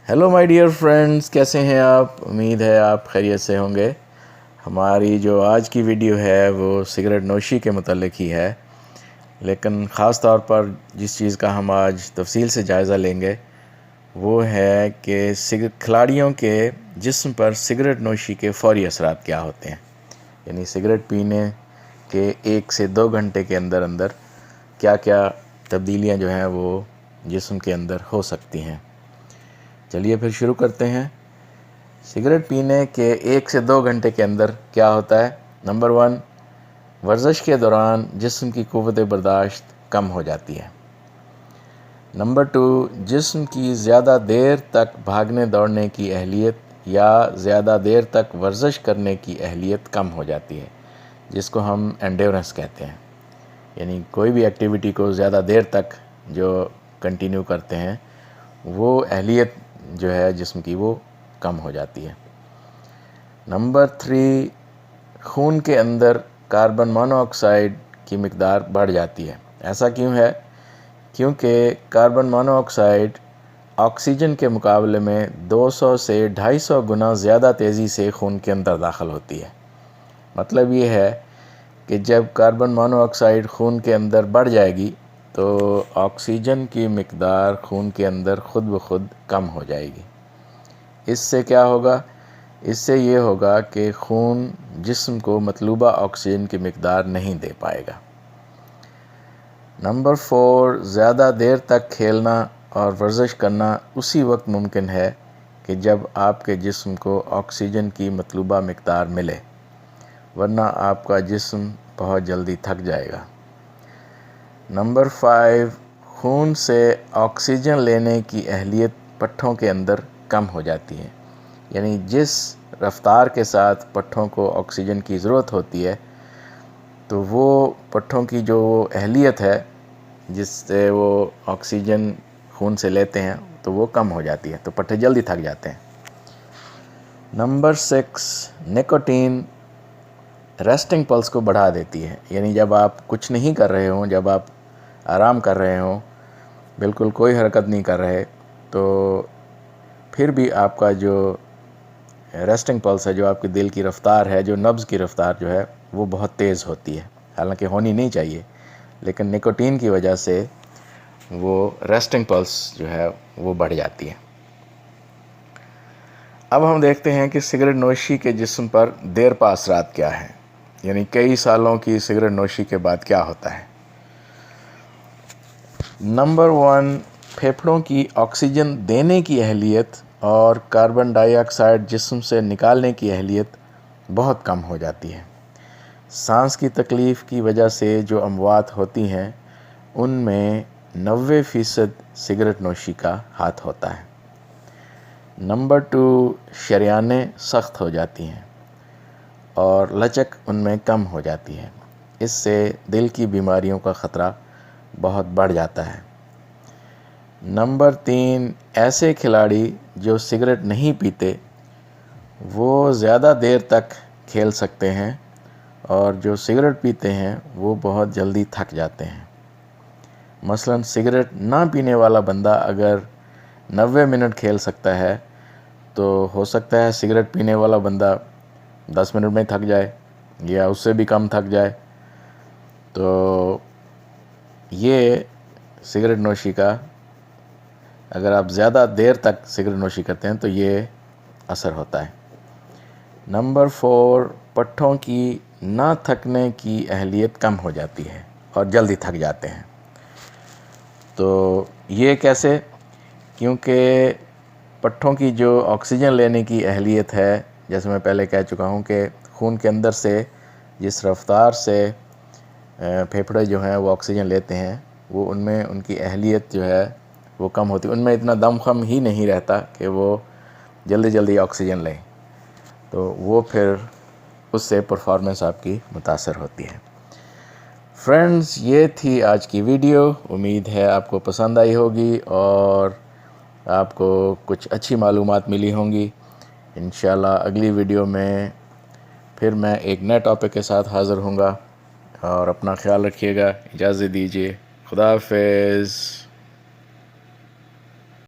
Hello my dear friends, کیسے ہیں آپ؟ امید ہے آپ خیریت سے ہوں گے۔ ہماری جو آج کی ویڈیو ہے وہ سگریٹ نوشی کے متعلق ہی ہے، لیکن خاص طور پر جس چیز کا ہم آج تفصیل سے جائزہ لیں گے وہ ہے کہ کھلاڑیوں کے جسم پر سگریٹ نوشی کے فوری اثرات کیا ہوتے ہیں، یعنی سگریٹ پینے کے 1 سے 2 گھنٹے کے اندر کیا کیا تبدیلیاں جو ہیں وہ جسم کے اندر ہو سکتی ہیں۔ چلیے پھر شروع کرتے ہیں۔ سگریٹ پینے کے 1 سے 2 گھنٹے کے اندر کیا ہوتا ہے؟ نمبر 1، ورزش کے دوران جسم کی قوت برداشت کم ہو جاتی ہے۔ نمبر 2، جسم کی زیادہ دیر تک بھاگنے دوڑنے کی اہلیت یا زیادہ دیر تک ورزش کرنے کی اہلیت کم ہو جاتی ہے، جس کو ہم انڈیورنس کہتے ہیں، یعنی کوئی بھی ایکٹیویٹی کو زیادہ دیر تک جو کنٹینیو کرتے ہیں وہ اہلیت جو ہے جسم کی وہ کم ہو جاتی ہے۔ نمبر 3، خون کے اندر کاربن مونو آکسائڈ کی مقدار بڑھ جاتی ہے۔ ایسا کیوں ہے؟ کیونکہ کاربن مونو آکسائڈ آکسیجن کے مقابلے میں 200 سے 250 گنا زیادہ تیزی سے خون کے اندر داخل ہوتی ہے۔ مطلب یہ ہے کہ جب کاربن مونو آکسائڈ خون کے اندر بڑھ جائے گی تو آکسیجن کی مقدار خون کے اندر خود بخود کم ہو جائے گی۔ اس سے کیا ہوگا؟ اس سے یہ ہوگا کہ خون جسم کو مطلوبہ آکسیجن کی مقدار نہیں دے پائے گا۔ نمبر 4، زیادہ دیر تک کھیلنا اور ورزش کرنا اسی وقت ممکن ہے کہ جب آپ کے جسم کو آکسیجن کی مطلوبہ مقدار ملے، ورنہ آپ کا جسم بہت جلدی تھک جائے گا۔ نمبر 5، خون سے آکسیجن لینے کی اہلیت پٹھوں کے اندر کم ہو جاتی ہے، یعنی جس رفتار کے ساتھ پٹھوں کو آکسیجن کی ضرورت ہوتی ہے تو وہ پٹھوں کی جو اہلیت ہے جس سے وہ آکسیجن خون سے لیتے ہیں تو وہ کم ہو جاتی ہے، تو پٹھے جلدی تھک جاتے ہیں۔ نمبر 6، نکوٹین ریسٹنگ پلس کو بڑھا دیتی ہے، یعنی جب آپ کچھ نہیں کر رہے ہوں، جب آپ آرام کر رہے ہوں، بالکل کوئی حرکت نہیں کر رہے، تو پھر بھی آپ کا جو ریسٹنگ پلس ہے، جو آپ کے دل کی رفتار ہے، جو نبض کی رفتار جو ہے وہ بہت تیز ہوتی ہے، حالانکہ ہونی نہیں چاہیے، لیکن نکوٹین کی وجہ سے وہ ریسٹنگ پلس جو ہے وہ بڑھ جاتی ہے۔ اب ہم دیکھتے ہیں کہ سگریٹ نوشی کے جسم پر دیر پا اثرات کیا ہیں، یعنی کئی سالوں کی سگریٹ نوشی کے بعد کیا ہوتا ہے۔ نمبر 1، پھیپھڑوں کی آکسیجن دینے کی اہلیت اور کاربن ڈائی آکسائڈ جسم سے نکالنے کی اہلیت بہت کم ہو جاتی ہے۔ سانس کی تکلیف کی وجہ سے جو اموات ہوتی ہیں ان میں 90% سگریٹ نوشی کا ہاتھ ہوتا ہے۔ نمبر 2، شریانیں سخت ہو جاتی ہیں اور لچک ان میں کم ہو جاتی ہے، اس سے دل کی بیماریوں کا خطرہ بہت بڑھ جاتا ہے۔ نمبر 3، ایسے کھلاڑی جو سگریٹ نہیں پیتے وہ زیادہ دیر تک کھیل سکتے ہیں، اور جو سگریٹ پیتے ہیں وہ بہت جلدی تھک جاتے ہیں۔ مثلاً سگریٹ نہ پینے والا بندہ اگر 90 منٹ کھیل سکتا ہے تو ہو سکتا ہے سگریٹ پینے والا بندہ 10 منٹ میں تھک جائے یا اس سے بھی کم تھک جائے۔ تو یہ سگریٹ نوشی کا، اگر آپ زیادہ دیر تک سگریٹ نوشی کرتے ہیں تو یہ اثر ہوتا ہے۔ نمبر 4، پٹھوں کی نہ تھکنے کی اہلیت کم ہو جاتی ہے اور جلدی تھک جاتے ہیں۔ تو یہ کیسے؟ کیونکہ پٹھوں کی جو آکسیجن لینے کی اہلیت ہے، جیسے میں پہلے کہہ چکا ہوں کہ خون کے اندر سے جس رفتار سے پھیپھڑے جو ہیں وہ آکسیجن لیتے ہیں، وہ ان میں ان کی اہلیت جو ہے وہ کم ہوتی ہے، ان میں اتنا دم خم ہی نہیں رہتا کہ وہ جلدی جلدی آکسیجن لیں، تو وہ پھر اس سے پرفارمنس آپ کی متاثر ہوتی ہے۔ فرینڈز، یہ تھی آج کی ویڈیو، امید ہے آپ کو پسند آئی ہوگی اور آپ کو کچھ اچھی معلومات ملی ہوں گی۔ انشاءاللہ اگلی ویڈیو میں پھر میں ایک نئے ٹاپک کے ساتھ حاضر ہوں گا، اور اپنا خیال رکھیے گا۔ اجازت دیجیے، خدا حافظ۔